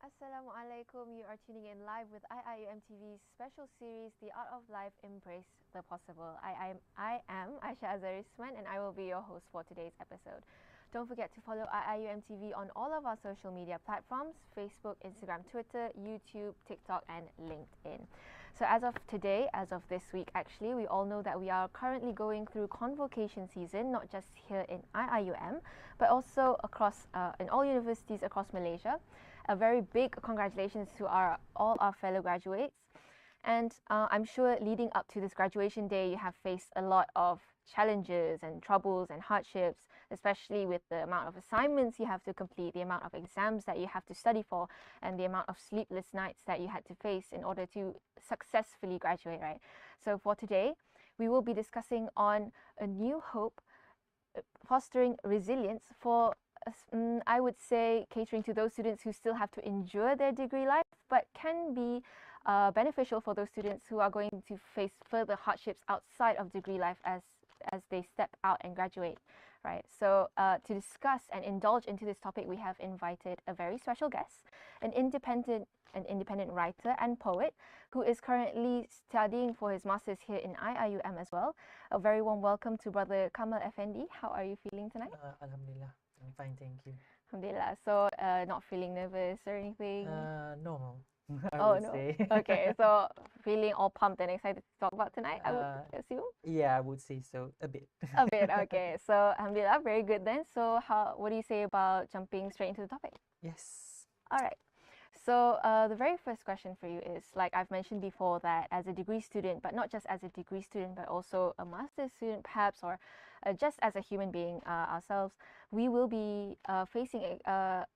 Assalamualaikum. You are tuning in live with IIUMTV's special series, The Art of Life Embrace the Possible. I am Aisha Azarisman and I will be your host for today's episode. Don't forget to follow IIUMTV on all of our social media platforms: Facebook, Instagram, Twitter, YouTube, TikTok, and LinkedIn. So as of today, as of this week actually, we all know that we are currently going through convocation season, not just here in IIUM, but also across in all universities across Malaysia. A very big congratulations to all our fellow graduates. And I'm sure leading up to this graduation day, you have faced a lot of challenges and troubles and hardships, especially with the amount of assignments you have to complete, the amount of exams that you have to study for, and the amount of sleepless nights that you had to face in order to successfully graduate, right? So for today, we will be discussing on a new hope, fostering resilience for I would say catering to those students who still have to endure their degree life, but can be beneficial for those students who are going to face further hardships outside of degree life as they step out and graduate, right? So to discuss and indulge into this topic, we have invited a very special guest, an independent writer and poet who is currently studying for his masters here in IIUM as well. A very warm welcome to Brother Kamal Effendi. How are you feeling tonight? Alhamdulillah, I'm fine, thank you. Alhamdulillah. So, not feeling nervous or anything? Normal, I Oh would no. say. Okay, so feeling all pumped and excited to talk about tonight, I would assume? Yeah, I would say so, a bit. A bit, okay. So, Alhamdulillah, very good then. So, what do you say about jumping straight into the topic? Yes. All right. So the very first question for you is, like I've mentioned before, that as a degree student, but not just as a degree student, but also a master's student perhaps, or just as a human being ourselves, we will be facing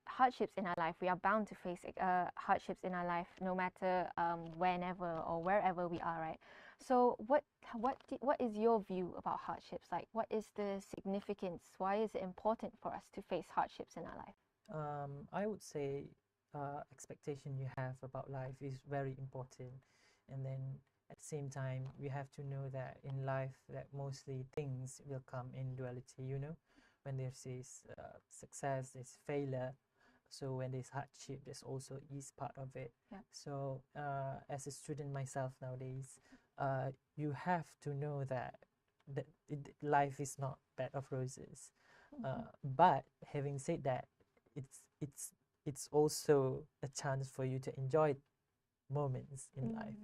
hardships in our life. We are bound to face hardships in our life, no matter whenever or wherever we are, right? So what is your view about hardships? Like, what is the significance? Why is it important for us to face hardships in our life? I would say expectation you have about life is very important, and then at the same time we have to know that in life that mostly things will come in duality, when there's success, there's failure. So when there's hardship, there's also is part of it. Yeah. So as a student myself nowadays, you have to know that life is not bed of roses. But having said that, it's also a chance for you to enjoy moments in life,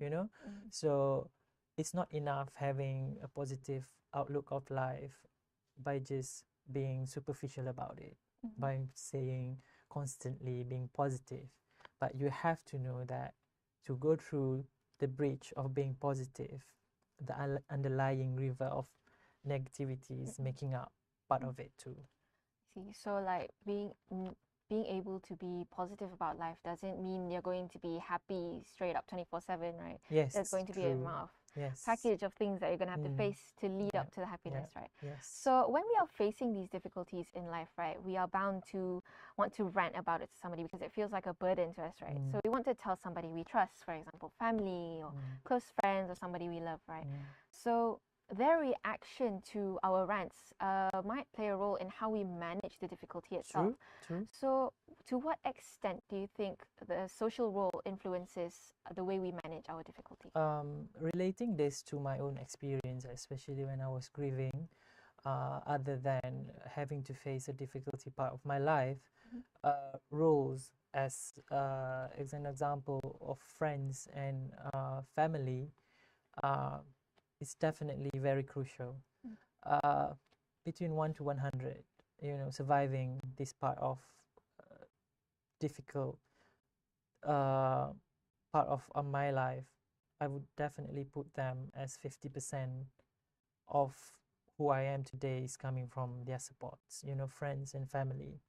So it's not enough having a positive outlook of life by just being superficial about it, by saying constantly being positive. But you have to know that to go through the bridge of being positive, the underlying river of negativity is making up part of it too. See, so like being able to be positive about life doesn't mean you're going to be happy straight up 24/7, right? Yes, there's going to be a amount of package of things that you're going to have to face to lead up to the happiness, right? Yes. So when we are facing these difficulties in life, right, we are bound to want to rant about it to somebody because it feels like a burden to us, right? So we want to tell somebody we trust, for example, family or close friends or somebody we love, right? So their reaction to our rants might play a role in how we manage the difficulty itself. True. So, to what extent do you think the social role influences the way we manage our difficulty? Relating this to my own experience, especially when I was grieving, other than having to face a difficulty part of my life, roles as an example of friends and family, is definitely very crucial. Between 1 to 100, surviving this part of difficult part of my life, I would definitely put them as 50% of who I am today is coming from their supports, friends and family.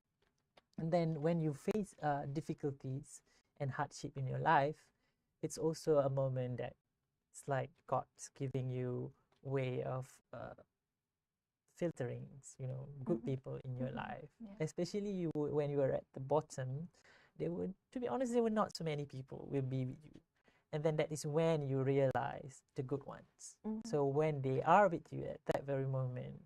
And then when you face difficulties and hardship in your life, it's also a moment that it's like God's giving you way of filtering, good people in your life. Especially you when you are at the bottom, to be honest, there were not so many people will be with you. And then that is when you realize the good ones. So when they are with you at that very moment,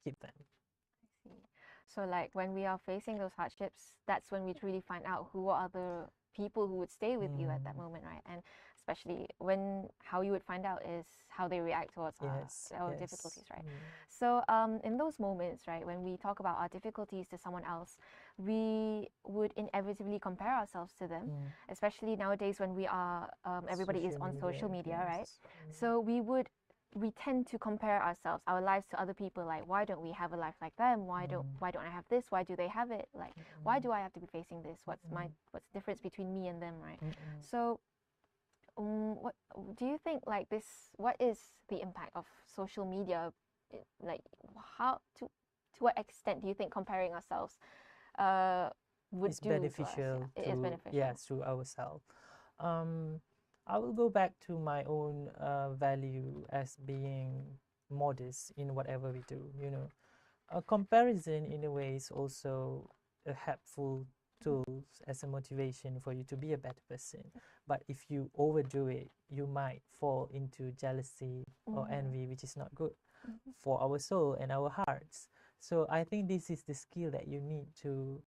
keep them. I see. So like when we are facing those hardships, that's when we truly find out who are the people who would stay with you at that Mm. moment, right? And especially when how you would find out is how they react towards Yes, our yes. difficulties, right? Mm. So in those moments, right, when we talk about our difficulties to someone else, we would inevitably compare ourselves to them, Mm. especially nowadays when we are everybody is Social on social media, right? yes. Mm. So we tend to compare ourselves, our lives to other people. Like, why don't we have a life like them? Why don't I have this? Why do they have it? Like, why do I have to be facing this? What's the difference between me and them, right? Mm-mm. So what do you think, like this, what is the impact of social media, like how to what extent do you think comparing ourselves uh would It's do to us? beneficial Yeah, it is to, beneficial. yes, to ourselves. Um, I will go back to my own value as being modest in whatever we do. You know, a comparison in a way is also a helpful tool as a motivation for you to be a better person. But if you overdo it, you might fall into jealousy or envy, which is not good for our soul and our hearts. So I think this is the skill that you need to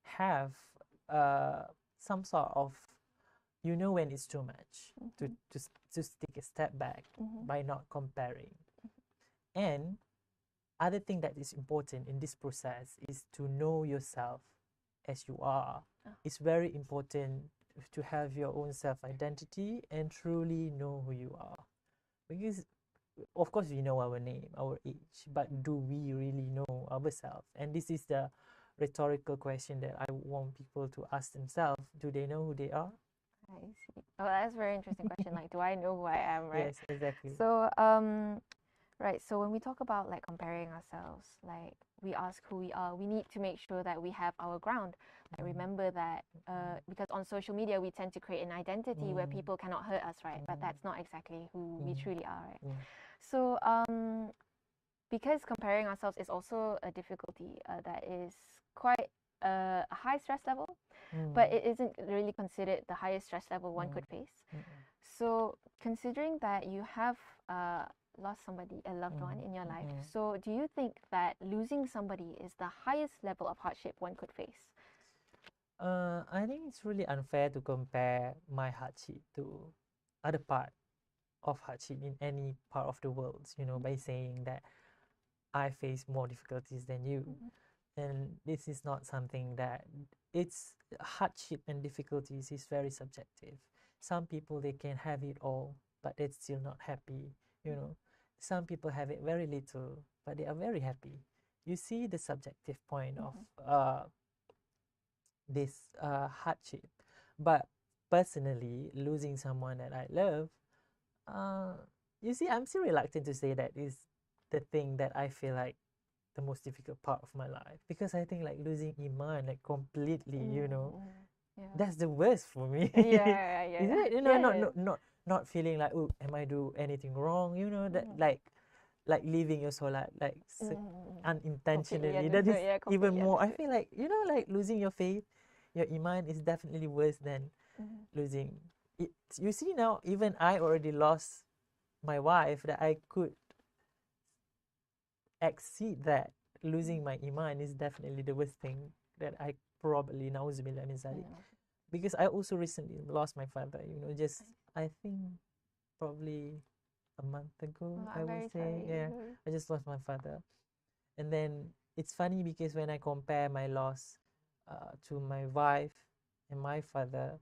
have, uh, some sort of, you know, when it's too much, to take a step back by not comparing. And other thing that is important in this process is to know yourself as you are. It's very important to have your own self identity and truly know who you are, because of course we know our name, our age, but do we really know ourselves? And this is the rhetorical question that I want people to ask themselves. Do they know who they are? I see. Oh, that's a very interesting question. Like, do I know who I am, right? Yes, exactly. So right, so when we talk about like comparing ourselves, like we ask who we are, we need to make sure that we have our ground. Like remember that because on social media we tend to create an identity where people cannot hurt us, right? But that's not exactly who we truly are, right? So because comparing ourselves is also a difficulty that is quite a high stress level, but it isn't really considered the highest stress level one could face. So considering that you have lost somebody, a loved one in your life, so do you think that losing somebody is the highest level of hardship one could face? I think it's really unfair to compare my hardship to other part of hardship in any part of the world, you know, by saying that I face more difficulties than you. And this is not something that, it's hardship and difficulties is very subjective. Some people, they can have it all, but they're still not happy, you know. Some people have it very little, but they are very happy. You see the subjective point of this hardship. But personally, losing someone that I love, uh, you see, I'm still reluctant to say that is the thing that I feel like the most difficult part of my life, because I think like losing Iman like completely, you know, Yeah. that's the worst for me. Yeah, yeah, Is yeah. it? You know, Yeah. not feeling like, oh, am I do anything wrong? You know, that like leaving your solat like Completely unintentionally. That is understood. Yeah, even completely more. I understood. feel like, you know, like losing your faith, your Iman is definitely worse than losing it. You see now, even I already lost my wife, that I could exceed that. Losing my Iman is definitely the worst thing that I probably, nauzubillah min zalik. Because I also recently lost my father, you know, just I think probably a month ago, Oh, I I'm would very say. sorry. Yeah, I just lost my father. And then it's funny because when I compare my loss to my wife and my father,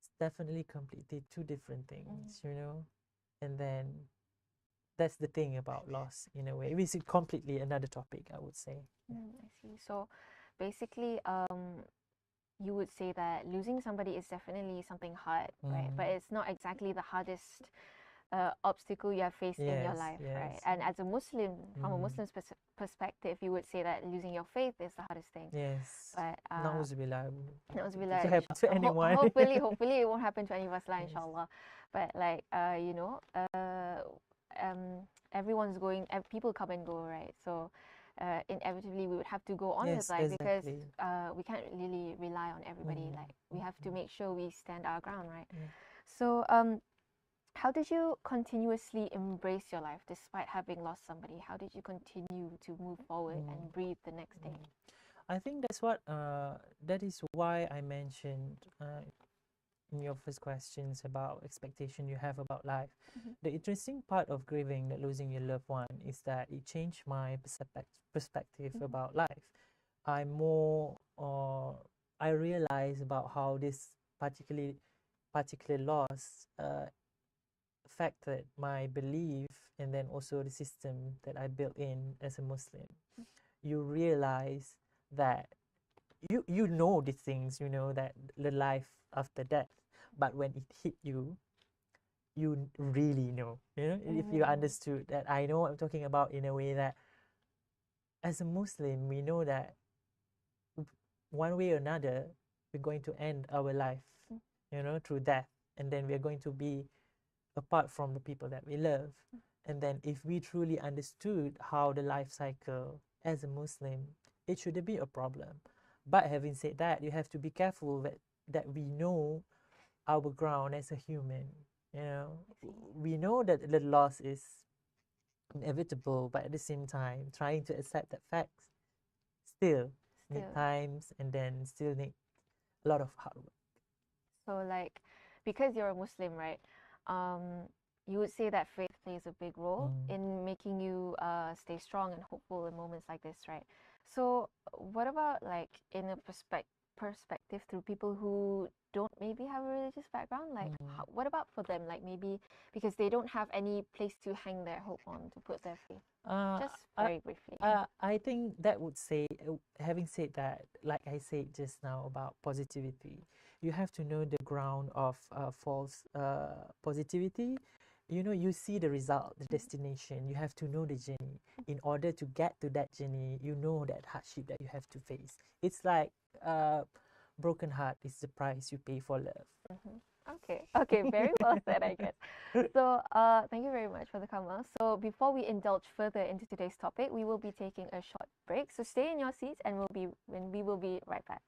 it's definitely completely two different things, you know. And then that's the thing about loss in a way. It's completely another topic, I would say. I see. So basically, you would say that losing somebody is definitely something hard, right? But it's not exactly the hardest obstacle you have faced in your Yes, life, right? yes. And as a Muslim, from a Muslim perspective, you would say that losing your faith is the hardest thing. Yes. But Nauzubillah. Nauzubillah, To happen to anyone. hopefully it won't happen to any of us, lah, Yes. inshallah. But like, you know, everyone's going, people come and go, right? So inevitably we would have to go on with Yes, life because exactly. we can't really rely on everybody. Like we have to make sure we stand our ground, right? Yeah. So how did you continuously embrace your life despite having lost somebody? How did you continue to move forward and breathe the next day? I think that's what that is why I mentioned in your first questions about expectation you have about life, Mm-hmm. the interesting part of grieving that losing your loved one is that it changed my perspective Mm-hmm. about life. I'm more, I realize about how this particular loss affected my belief, and then also the system that I built in as a Muslim. You realize that you know these things, you know that the life after death, but when it hit you, you really know, you know, if you Mm-hmm. understood that. I know what I'm talking about, in a way that as a Muslim, we know that one way or another, we're going to end our life, you know, through death, and then we're going to be apart from the people that we love. And then if we truly understood how the life cycle as a Muslim, it shouldn't be a problem. But having said that, you have to be careful that we know our ground as a human. You know, we know that the loss is inevitable, but at the same time, trying to accept that facts still need Still. times, and then still need a lot of hard work. So like, because you're a Muslim, right? You would say that faith plays a big role Mm. in making you stay strong and hopeful in moments like this, right? So what about like in a perspective through people who don't maybe have a religious background? Like, Mm. what about for them? Like maybe because they don't have any place to hang their hope on to put their faith. Uh, Just I, very briefly. I think that would say, having said that, like I said just now about positivity, you have to know the ground of false positivity. You know, you see the result, the destination. You have to know the journey. In order to get to that journey, you know that hardship that you have to face. It's like broken heart is the price you pay for love. Mhm. Okay, okay, very well said, I guess. So, thank you very much for the Kamal. So, before we indulge further into today's topic, we will be taking a short break. So, stay in your seats, and we will be right back.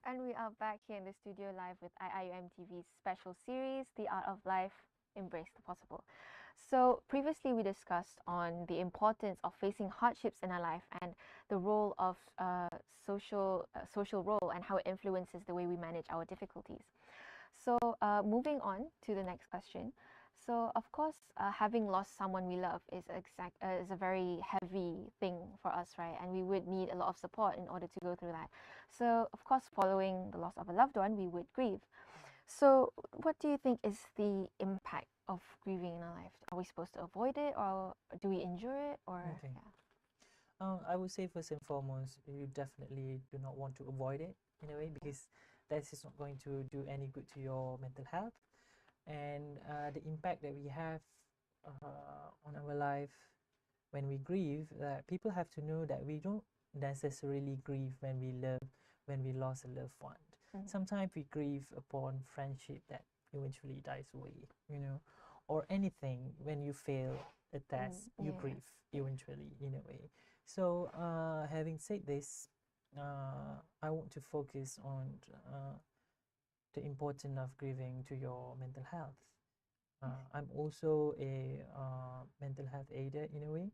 And we are back here in the studio live with IIUMTV's special series, The Art of Life, Embrace the Possible. So previously we discussed on the importance of facing hardships in our life and the role of social role and how it influences the way we manage our difficulties. So moving on to the next question. So of course, having lost someone we love is a very heavy thing for us, right? And we would need a lot of support in order to go through that. So of course, following the loss of a loved one, we would grieve. So what do you think is the impact of grieving in our life? Are we supposed to avoid it, or do we endure it, or Okay. yeah? I would say first and foremost, you definitely do not want to avoid it. in a way, because that is not going to do any good to your mental health. And the impact that we have on our life when we grieve, that people have to know that we don't necessarily grieve when we lost a loved one. Sometimes we grieve upon friendship that eventually dies away, or anything. When you fail a test, you grieve eventually, in a way. So having said this, I want to focus on the importance of grieving to your mental health. I'm also a mental health aider, in a way.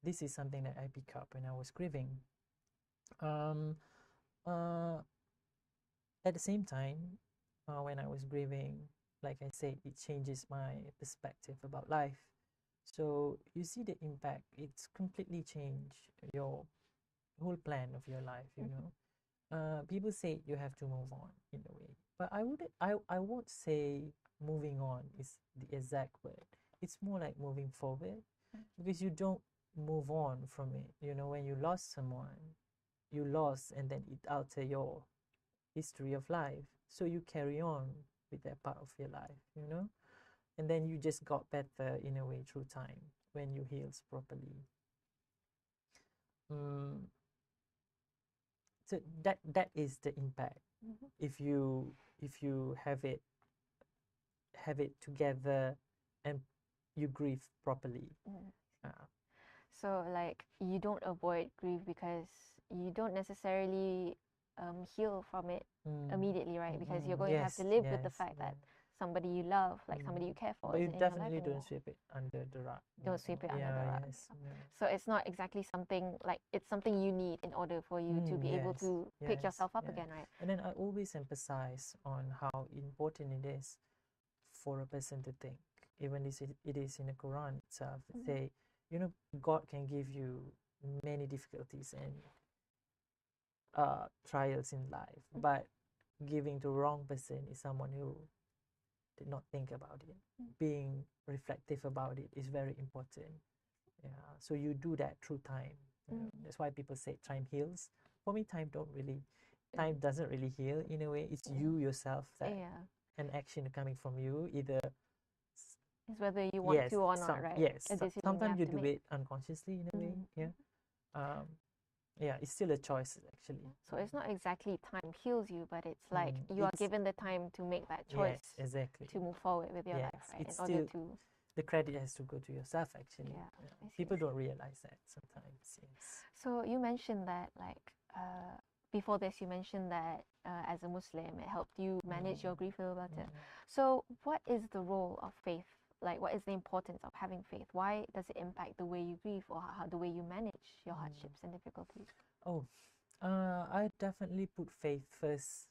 This is something that I picked up when I was grieving. Um, at the same time, when I was grieving, like I said, it changes my perspective about life. So you see the impact. It's completely changed your whole plan of your life. People say you have to move on, in a way, but I won't say moving on is the exact word. It's more like moving forward, because you don't move on from it. When you lost someone, you lost, and then it alter your history of life. So you carry on with that part of your life, and then you just got better, in a way, through time, when you heals properly. So that is the impact. If you have it together and you grieve properly. So like, you don't avoid grief because you don't necessarily heal from it immediately, right? Because you're going to have to live with the fact that somebody you love, like somebody you care for, but you isn't in your life definitely anymore. don't sweep it under the rug. Don't sweep it under the rug. Yes, So it's not exactly something like, it's something you need in order for you to be able to pick yourself up again, right? And then I always emphasize on how important it is for a person to think. Even this it is in the Quran itself. Say, God can give you many difficulties and trials in life, but giving to wrong person is someone who did not think about it. Being reflective about it is very important. So you do that through time. That's why people say time heals. For me, time doesn't really heal, in a way. It's you yourself that an action coming from you, either it's whether you want to or not, right? Yes, A decision sometimes you have to do make. it unconsciously, in a way. It's still a choice, actually. So it's not exactly time heals you, but it's like you are given the time to make that choice. Yes, exactly. To move forward with your life, right? It's in order still, to the credit has to go to yourself, actually. People don't realize that sometimes. Yes. So you mentioned that, like, before this, you mentioned that as a Muslim, it helped you manage your grief a little better. So what is the role of faith? Like, what is the importance of having faith? Why does it impact the way you grieve, or how the way you manage your hardships and difficulties? I definitely put faith first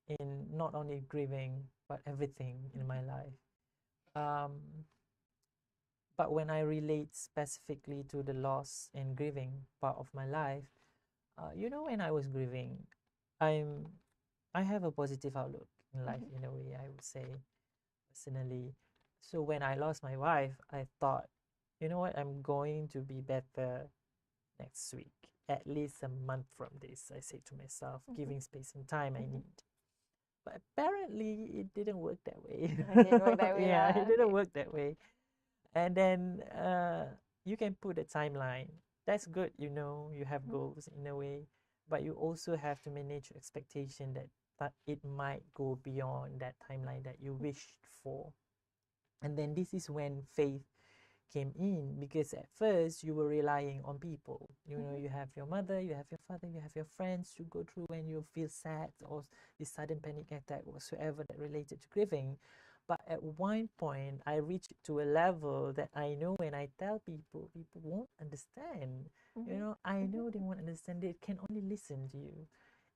in not only grieving, but everything in my life. But when I relate specifically to the loss and grieving part of my life, when I was grieving, I have a positive outlook in life, in a way, I would say, personally. So when I lost my wife, I thought, you know what, I'm going to be better next week, at least a month from this, I say to myself, giving space and time I need. But apparently it didn't work that way. It didn't work that way. It didn't work that way. And then you can put a timeline. That's good, you have goals, in a way, but you also have to manage your expectation that it might go beyond that timeline that you wished for. And then this is when faith came in, because at first you were relying on people. You have your mother, you have your father, you have your friends to go through when you feel sad, or this sudden panic attack, whatsoever that related to grieving. But at one point, I reached to a level that I know when I tell people, people won't understand. I know they won't understand. They can only listen to you.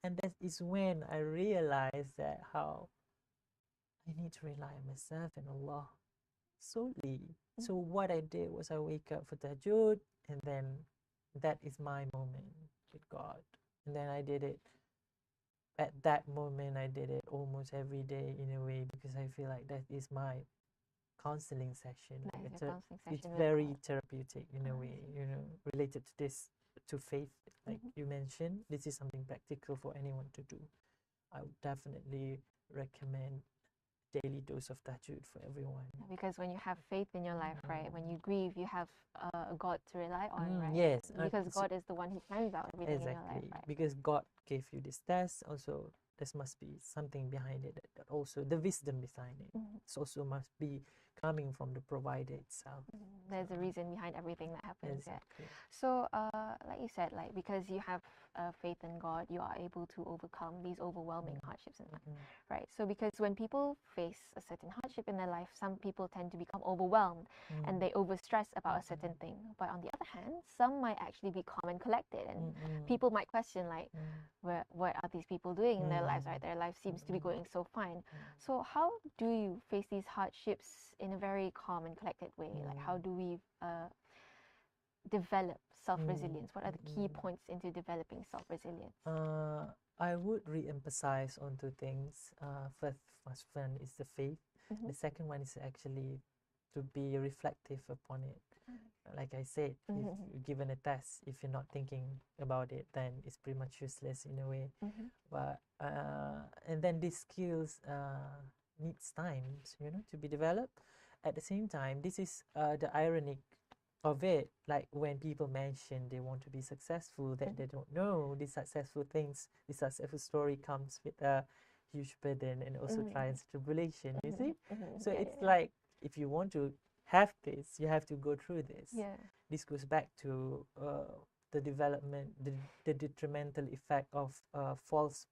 And that is when I realized that how I need to rely on myself and Allah solely. So what I did was I wake up for tahajjud, and then that is my moment with God. And then I did it. At that moment, I did it almost every day, in a way, because I feel like that is my counseling session. It's very therapeutic, in a way, related to this to faith, like you mentioned, this is something practical for anyone to do. I would definitely recommend daily dose of tahajjud for everyone. Because when you have faith in your life, right, when you grieve, you have a God to rely on, right? Yes, Because God is the one who plans out everything in your life, exactly. right? Because God gave you this test, also there must be something behind it, that also the wisdom behind it. It also must be coming from the provider itself. There's a reason behind everything that happens. Exactly. Yeah. So, like you said, like because you have faith in God, you are able to overcome these overwhelming hardships in life, right? So, because when people face a certain hardship in their life, some people tend to become overwhelmed and they overstress about a certain thing. But on the other hand, some might actually be calm and collected, and people might question like, what are these people doing in their lives, right? Their life seems to be going so fine. So, how do you face these hardships in a very calm and collected way? Like, how do we develop self-resilience? What are the key points into developing self-resilience? I would re-emphasize on two things. First one is the faith. The second one is actually to be reflective upon it. Like I said, if you're given a test, if you're not thinking about it, then it's pretty much useless in a way. But and then these skills needs time, to be developed. At the same time, this is the ironic of it. Like when people mention they want to be successful, that they don't know these successful things, this successful story comes with a huge burden and also trials and tribulation. You see, so it's like if you want to have this, you have to go through this. This goes back to the development, the detrimental effect of false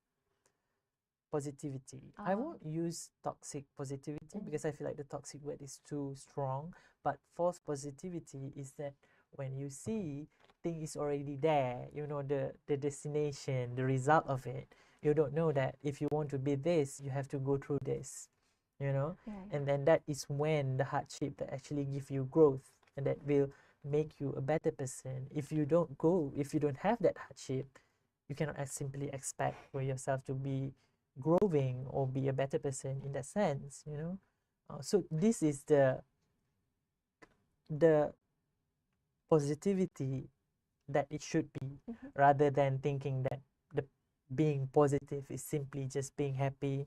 positivity. I won't use toxic positivity because I feel like the toxic word is too strong. But false positivity is that when you see thing is already there, the destination, the result of it, you don't know that if you want to be this, you have to go through this, and then that is when the hardship that actually give you growth and that will make you a better person. If you don't have that hardship, you cannot simply expect for yourself to be growing or be a better person in that sense. So this is the positivity that it should be, rather than thinking that the being positive is simply just being happy,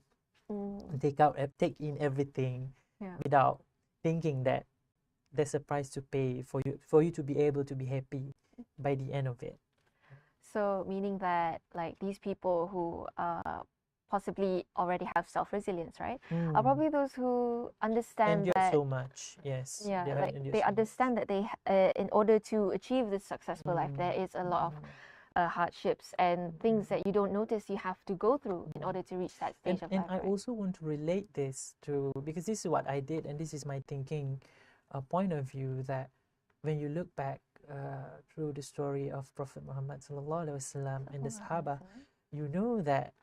take in everything without thinking that there's a price to pay for you to be able to be happy by the end of it. So meaning that like these people who possibly already have self-resilience, right, are probably those who understand endure that so much. Yes. like they understand that they in order to achieve this successful life, there is a lot of hardships and things that you don't notice you have to go through in order to reach that stage of life. And I also want to relate this to, because this is what I did and this is my thinking point of view, that when you look back through the story of Prophet Muhammad sallallahu alaihi wasallam and the Sahaba, you know that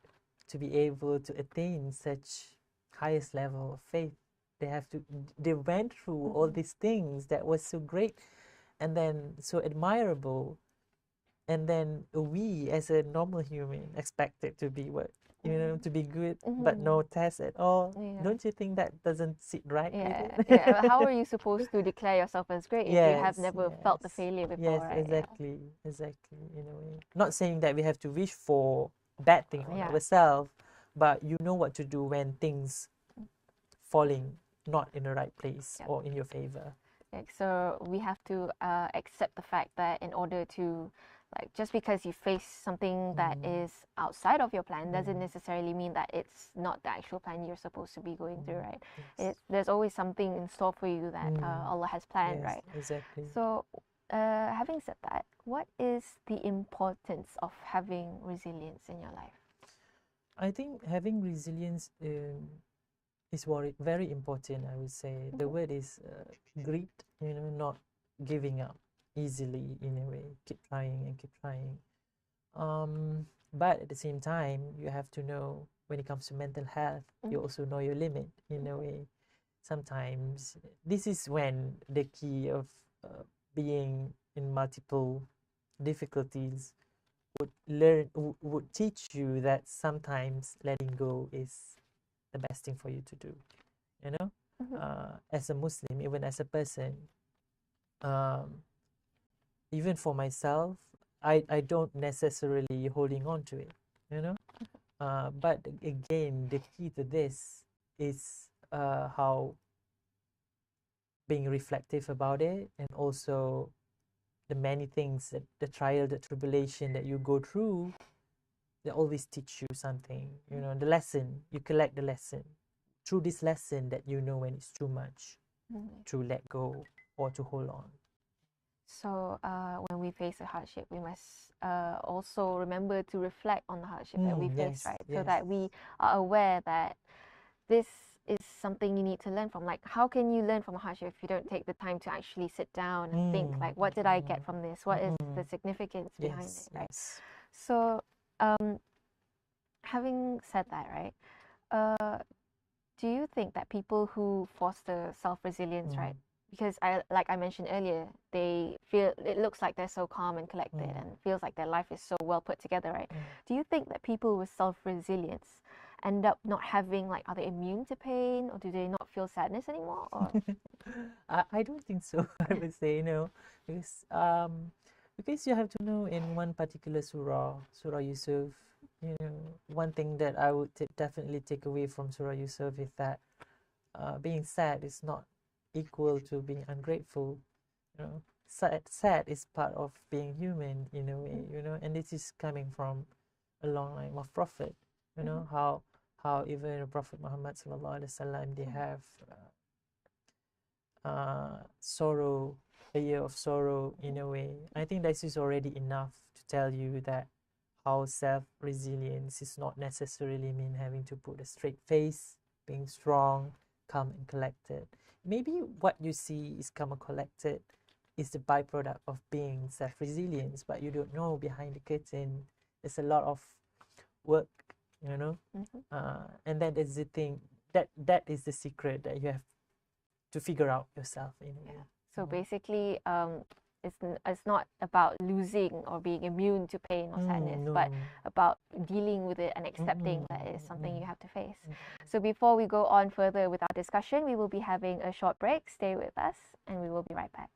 to be able to attain such highest level of faith, they went through all these things that was so great and then so admirable, and then we as a normal human expected to be what, to be good, but no test at all. Don't you think that doesn't sit right with it? How are you supposed to declare yourself as great if you have never felt the failure before, right? Exactly, in a way. Not saying that we have to wish for bad thing on ourselves, but you know what to do when things falling not in the right place or in your favor. So we have to accept the fact that in order to, like, just because you face something that is outside of your plan doesn't necessarily mean that it's not the actual plan you're supposed to be going through, right? There's always something in store for you that Allah has planned, right? Exactly. So having said that, what is the importance of having resilience in your life? I think having resilience is very important, I would say. The word is grit, not giving up easily in a way. Keep trying and keep trying. But at the same time, you have to know when it comes to mental health, you also know your limit in a way. Sometimes this is when the key of being in multiple difficulties would teach you that sometimes letting go is the best thing for you to do. As a Muslim, even as a person, even for myself, I don't necessarily holding on to it, you know. But again, the key to this is how being reflective about it, and also the many things that the trial, the tribulation that you go through, they always teach you something. You know, the lesson, you collect the lesson through this lesson, that you know when it's too much to let go or to hold on. So when we face a hardship, we must also remember to reflect on the hardship that we face, Yes, right? So yes. that we are aware that this is something you need to learn from. Like, how can you learn from a hardship if you don't take the time to actually sit down and think, like, what did I get from this? What is the significance behind Yes, it, right? yes. So having said that, right, do you think that people who foster self-resilience, right? Because like I mentioned earlier, they feel, it looks like they're so calm and collected and feels like their life is so well put together, right? Do you think that people with self-resilience end up not having, like, are they immune to pain, or do they not feel sadness anymore? Or I don't think so. I would say no, because you have to know, in one particular Surah Yusuf, you know, one thing that I would definitely take away from Surah Yusuf is that being sad is not equal to being ungrateful. You know, sad is part of being human in a way. You know, and this is coming from a long line of Prophet. You know how even Prophet Muhammad sallallahu alaihi wasallam, they have sorrow, a year of sorrow in a way. I think this is already enough to tell you that how self-resilience is not necessarily mean having to put a straight face, being strong, calm and collected. Maybe what you see is calm and collected is the byproduct of being self-resilience, but you don't know behind the curtain there's a lot of work, you know. And that is the thing, that is the secret that you have to figure out yourself in a way. so basically, it's not about losing or being immune to pain or sadness, but about dealing with it and accepting that it is something you have to face. So before we go on further with our discussion, we will be having a short break. Stay with us, and we will be right back.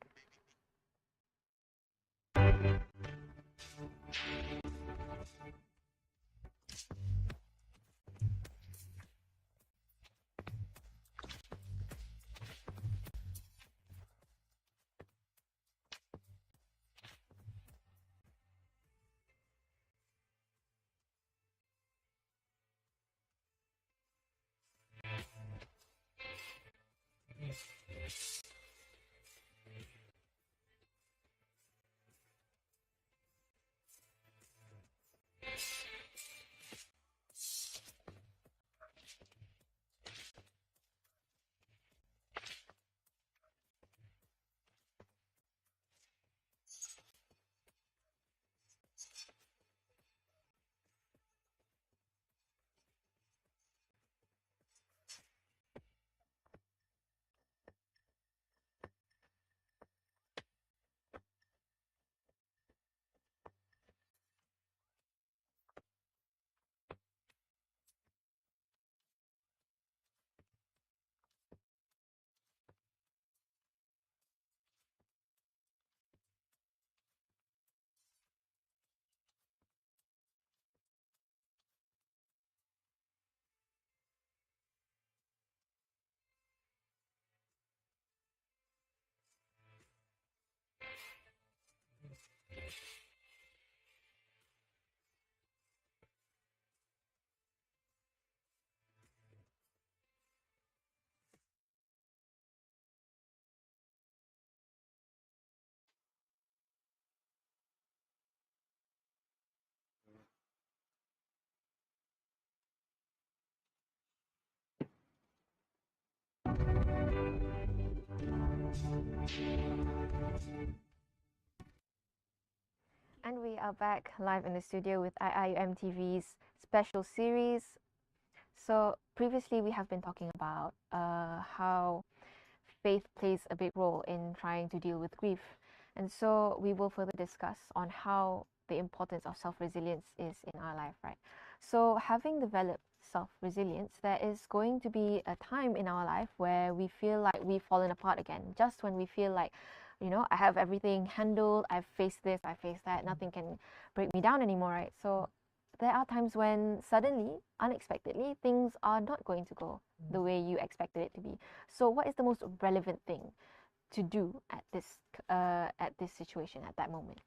And we are back live in the studio with IIUMTV's special series. So previously we have been talking about how faith plays a big role in trying to deal with grief. And so we will further discuss on how the importance of self-resilience is in our life, right? So having developed self-resilience, there is going to be a time in our life where we feel like we've fallen apart again, just when we feel like you know, I have everything handled, I've faced this, I faced that, nothing can break me down anymore, right? So there are times when suddenly, unexpectedly, things are not going to go the way you expected it to be. So what is the most relevant thing to do at this situation, at that moment?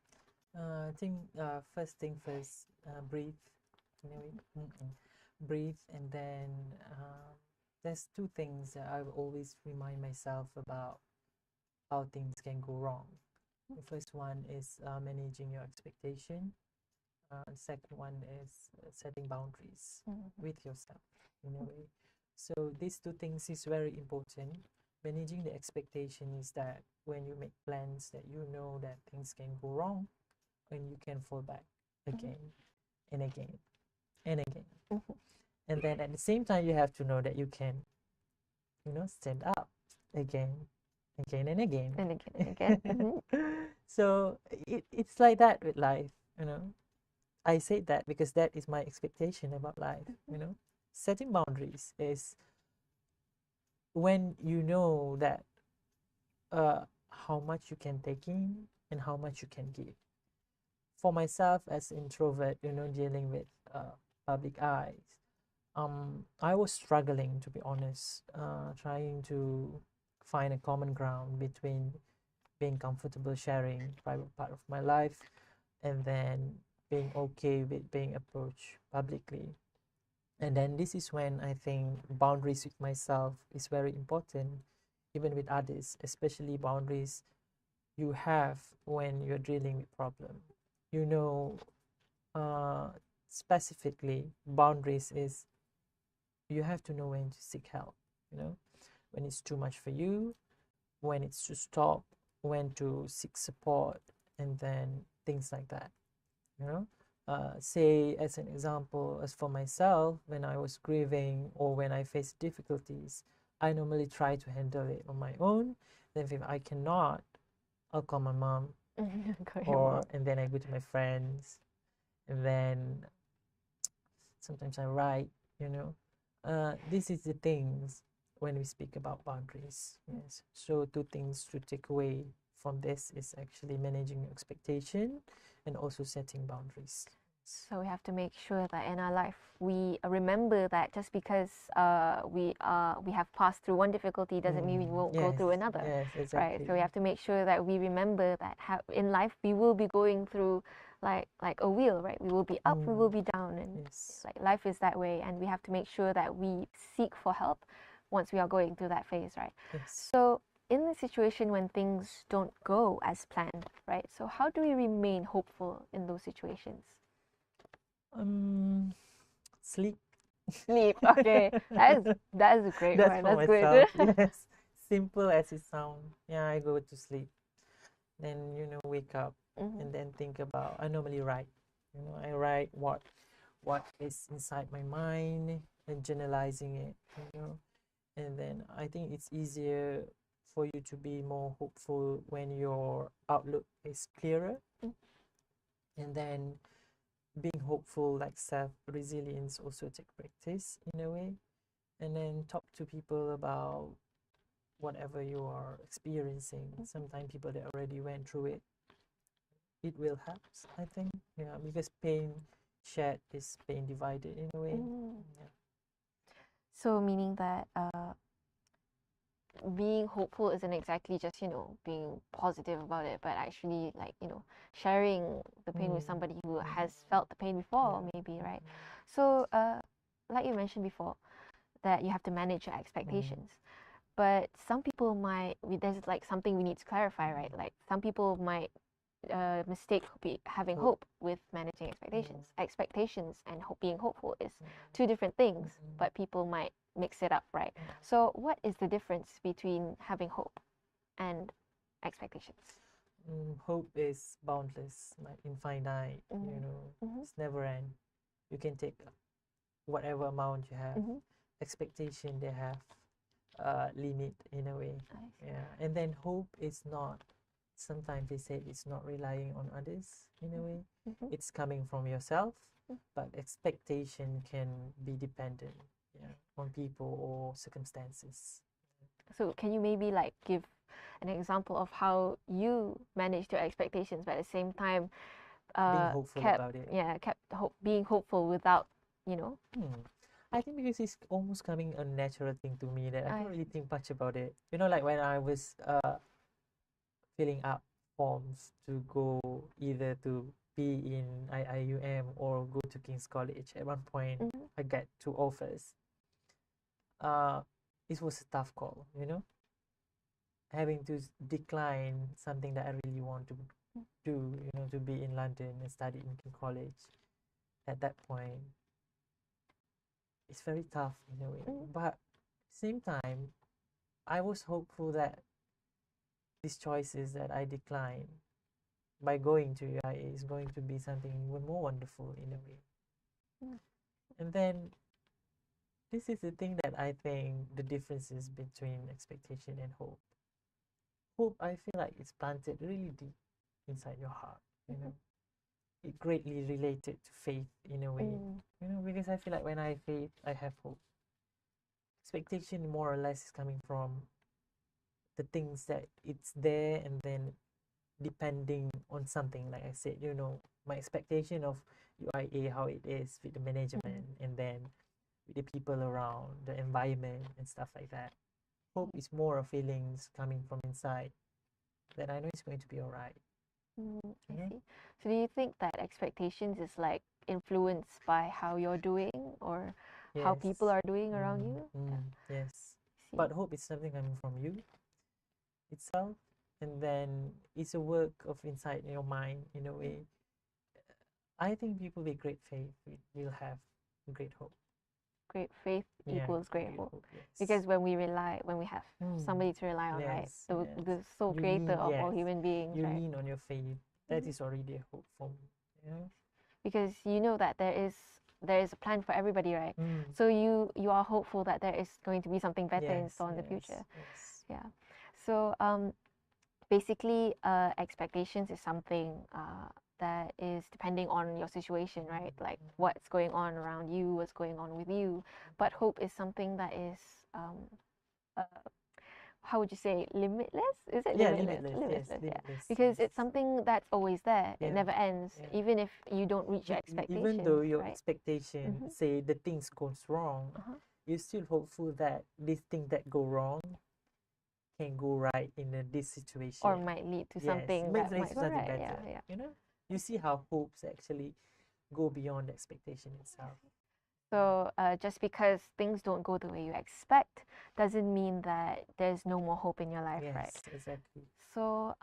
I think first thing first, breathe. You know, breathe, and then there's two things that I always remind myself about how things can go wrong. The first one is managing your expectation. The second one is setting boundaries with yourself in a way. So these two things is very important. Managing the expectation is that when you make plans that you know that things can go wrong and you can fall back again and again and again. And then at the same time you have to know that you can, you know, stand up again and again And again and again. So it's like that with life, you know. I say that because that is my expectation about life, you know. Setting boundaries is when you know that how much you can take in and how much you can give. For myself as introvert, you know, dealing with public eyes, I was struggling, to be honest, trying to find a common ground between being comfortable sharing private part of my life and then being okay with being approached publicly. And then this is when I think boundaries with myself is very important, even with others, especially boundaries you have when you're dealing with problem. You know, specifically boundaries is you have to know when to seek help, you know, when it's too much for you, when it's to stop, when to seek support, and then things like that, you know. Say as an example, as for myself, when I was grieving or when I face difficulties, I normally try to handle it on my own. Then if I cannot, I'll call my mom, and then I go to my friends, and then sometimes I write, you know. This is the things when we speak about boundaries. Yes. So two things to take away from this is actually managing your expectation and also setting boundaries. So we have to make sure that in our life we remember that just because we have passed through one difficulty doesn't mean we won't go through another. Yes, exactly. Right. So we have to make sure that we remember that in life we will be going through like a wheel, right? We will be up, we will be down, and like life is that way, and we have to make sure that we seek for help once we are going through that phase, right? Yes. So in the situation when things don't go as planned, right? So how do we remain hopeful in those situations? Sleep. Sleep. Okay, that is a great That's one. for That's myself. good. Yes, simple as it sounds. Yeah, I go to sleep, then you know wake up and then think about. I normally write. You know, I write what is inside my mind and generalizing it. You know, and then I think it's easier for you to be more hopeful when your outlook is clearer, and then being hopeful, like self resilience, also take practice in a way, and then talk to people about whatever you are experiencing. Sometimes people that already went through it, it will help, I think. Yeah, because pain shared is pain divided in a way. Yeah. So meaning that being hopeful isn't exactly just, you know, being positive about it, but actually like, you know, sharing the pain with somebody who has felt the pain before, maybe, right? So like you mentioned before, that you have to manage your expectations. But some people might, there's like something we need to clarify, right? Like some people might mistake having hope with managing expectations. Expectations and being hopeful is two different things, but people might mix it up, right? So what is the difference between having hope and expectations? Hope is boundless, like infinite, you know, it's never end. You can take whatever amount you have. Expectation, they have limit in a way. Yeah, and then hope is not, sometimes they say it's not relying on others in a way. It's coming from yourself, but expectation can be dependent, yeah, on people or circumstances. So can you maybe like give an example of how you managed your expectations, but at the same time, Being hopeful kept about it. being hopeful without, you know. I think because it's almost coming a natural thing to me that I I don't really think much about it. You know, like when I was filling up forms to go either to be in IIUM or go to King's College. At one point, I got two offers. It was a tough call, you know, having to decline something that I really want to do, you know, to be in London and study in King College. At that point, it's very tough in a way. But same time, I was hopeful that these choices that I decline by going to UIA is going to be something even more wonderful in a way. And then this is the thing that I think the differences between expectation and hope. Hope, I feel like it's planted really deep inside your heart, you know. It greatly related to faith in a way, you know, because I feel like when I have faith, I have hope. Expectation more or less is coming from the things that it's there, and then depending on something, like I said, you know, my expectation of UIA, how it is with the management, and then with the people around, the environment and stuff like that. Hope is more of feelings coming from inside that I know it's going to be all right. I see. So do you think that expectations is like influenced by how you're doing or how people are doing around you? Yes. See. But hope is something coming from you itself, and then it's a work of inside your mind in a way. I think people with great faith will have great hope. Great faith equals great hope. Yes. Because when we have somebody to rely on, right? The sole creator of all human beings, you right? lean on your faith. That is already a hope for me. You know? Because you know that there is a plan for everybody, right? So you are hopeful that there is going to be something better in store in the future. Yes. Yeah. So basically, expectations is something that is depending on your situation, right? Like what's going on around you, what's going on with you. But hope is something that is how would you say, limitless? Is it limitless? Limitless. Because it's something that's always there. It never ends, Yeah. even if you don't reach your expectations. Even though your right? expectation say the things goes wrong, you're still hopeful that this thing that go wrong can go right in this situation, or might lead to something that might go right. better. Yeah. You know, you see how hopes actually go beyond expectation itself. So just because things don't go the way you expect doesn't mean that there's no more hope in your life, right? Yes, exactly. So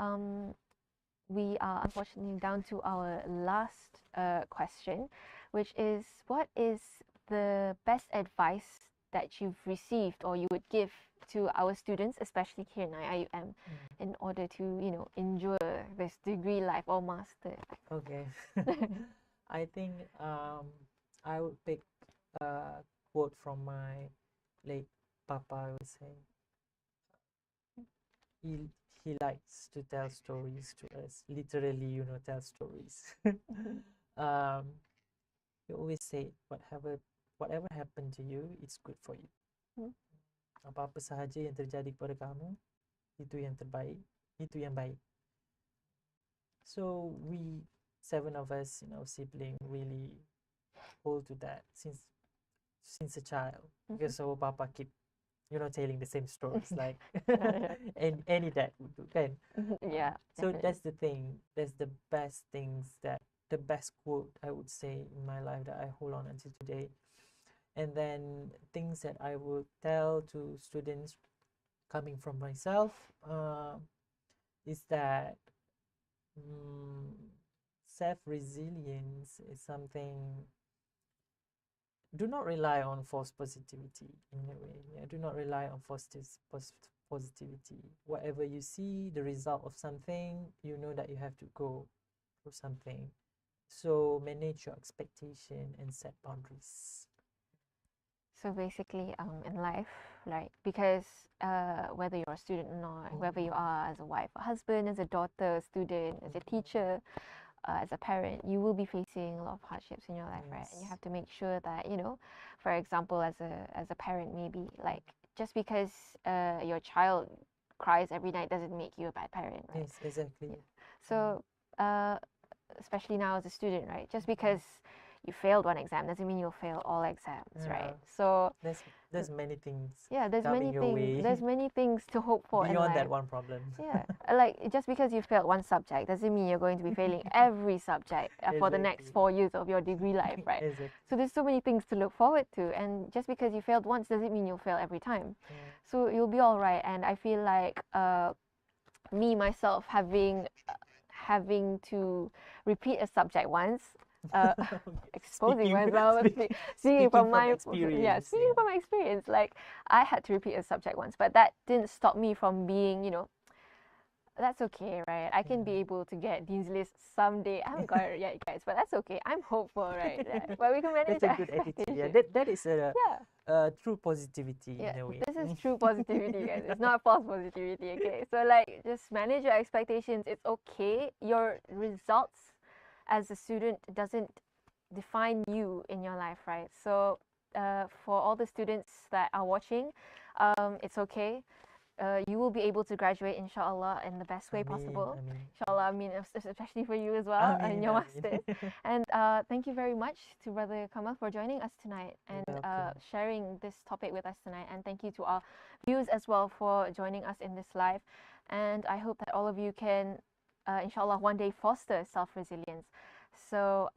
we are unfortunately down to our last question, which is, what is the best advice that you've received or you would give to our students, especially here in IIUM, in order to, you know, endure this degree life or master? Okay. I think I would pick a quote from my late papa. I would say he likes to tell stories to us. Literally, you know, tell stories. He always say, whatever happened to you, it's good for you. Apa-apa sahaja yang terjadi kepada kamu, itu yang terbaik, itu yang baik. So we 7 of us, you know, sibling, really hold to that since a child, because our papa keep, you know, telling the same stories like and any dad would do, kan? Yeah. So definitely. that's the thing. That's the best things, that the best quote I would say in my life that I hold on until today. And then things that I would tell to students coming from myself is that self-resilience is something. Do not rely on false positivity in a way. Yeah, do not rely on positivity. Whatever you see, the result of something, you know that you have to go for something. So manage your expectation and set boundaries. So basically, in life, right? Because whether you're a student or not, whether you are as a wife, a husband, as a daughter, a student, as a teacher, as a parent, you will be facing a lot of hardships in your life, right? And you have to make sure that, you know, for example, as a parent, maybe like just because your child cries every night doesn't make you a bad parent, right? Yes, exactly. So, especially now as a student, right? Just because you failed one exam doesn't mean you'll fail all exams, right? Yeah. So, There's many things yeah, there's coming many your things. way There's many things to hope for in beyond life. that one problem. Yeah, like just because you failed one subject doesn't mean you're going to be failing every subject for the next Exactly. 4 years of your degree life, right? Exactly. So there's so many things to look forward to, and just because you failed once doesn't mean you'll fail every time. Yeah. So you'll be all right. And I feel like me myself having to repeat a subject once. Exposing myself, speaking from my experience. speaking from my experience. Like I had to repeat a subject once, but that didn't stop me from being, that's okay, right? I can be able to get these lists someday. I haven't got it yet, guys, but that's okay. I'm hopeful, right? But we can manage. That's a good attitude. Yeah, that is a true positivity in a way. This is true positivity, guys. It's not false positivity, okay? So like, just manage your expectations. It's okay. Your results as a student doesn't define you in your life, right? So for all the students that are watching, it's okay. You will be able to graduate, inshallah, in the best way possible. Inshallah, especially for you as well in your masters. And thank you very much to Brother Kamal for joining us tonight and sharing this topic with us tonight. And thank you to our viewers as well for joining us in this live. And I hope that all of you can, inshallah, one day foster self-resilience. So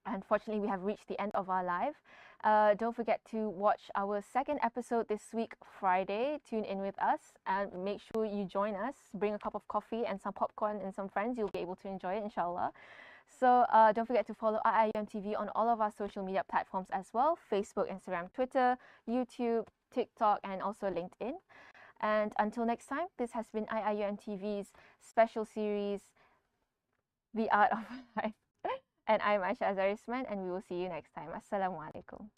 unfortunately, we have reached the end of our live. Don't forget to watch our second episode this week, Friday. Tune in with us and make sure you join us. Bring a cup of coffee and some popcorn and some friends. You'll be able to enjoy it, inshallah. So don't forget to follow IIUMTV on all of our social media platforms as well. Facebook, Instagram, Twitter, YouTube, TikTok, and also LinkedIn. And until next time, this has been IIUMTV's special series, The Art of Life. And I'm Aisha Azarisman, and we will see you next time. Assalamualaikum.